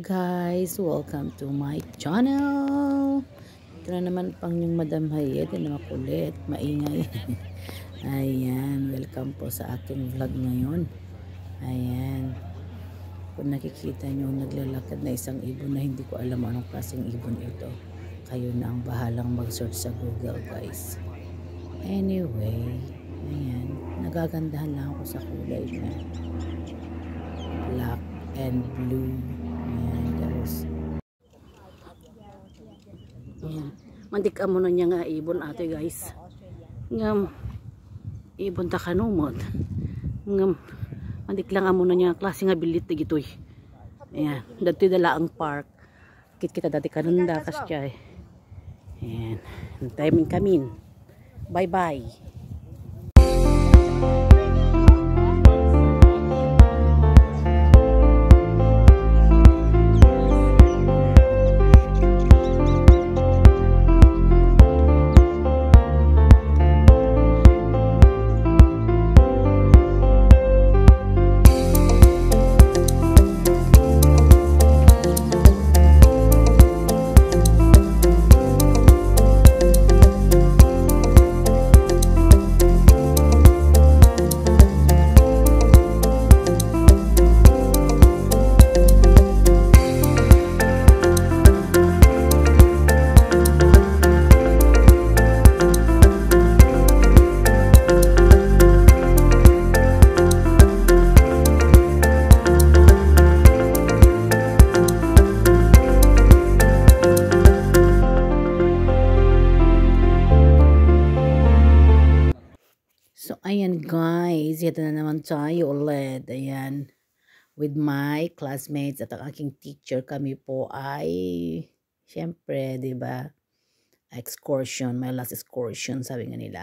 guys, welcome to my channel. Ito na naman pang yung Madam Hayet na makulit, maingay. Ayan, welcome po sa aking vlog ngayon. Ayan, kung nakikita nyo naglalakad na isang ibon na hindi ko alam anong klaseng ibon ito, kayo na ang bahalang mag-search sa Google guys. Anyway, ayan, nagagandahan lang ako sa kulay niya, black and blue. Ayan, tapos ayan, mandik amo na niya nga ibon ate guys, ngam ibon ta kanumot, ngam mandik lang amo na niya klase nga bilit gitoy. Ayan, dati dala ang park kit kita dati kanunda kas chay. Ayan, timing kamin, bye bye. So, ayan guys, ito na naman tayo ulit. Ayan, with my classmates at ang aking teacher, kami po ay, syempre, diba, excursion, my last excursion, sabi nga nila.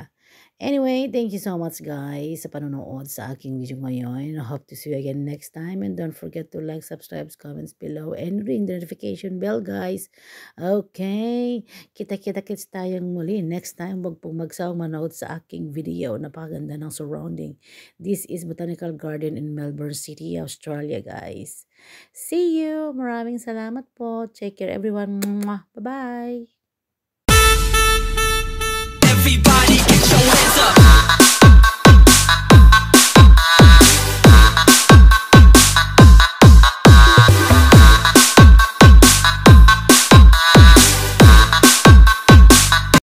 Anyway, thank you so much guys sa panonood sa aking video ngayon. I hope to see you again next time. And don't forget to like, subscribe, comments below, and ring the notification bell guys. Okay, kita-kits tayong muli. Next time, wag pong magsawang manood sa aking video. Napakaganda ng surrounding. This is Botanical Garden in Melbourne City, Australia guys. See you! Maraming salamat po. Take care everyone. Bye-bye!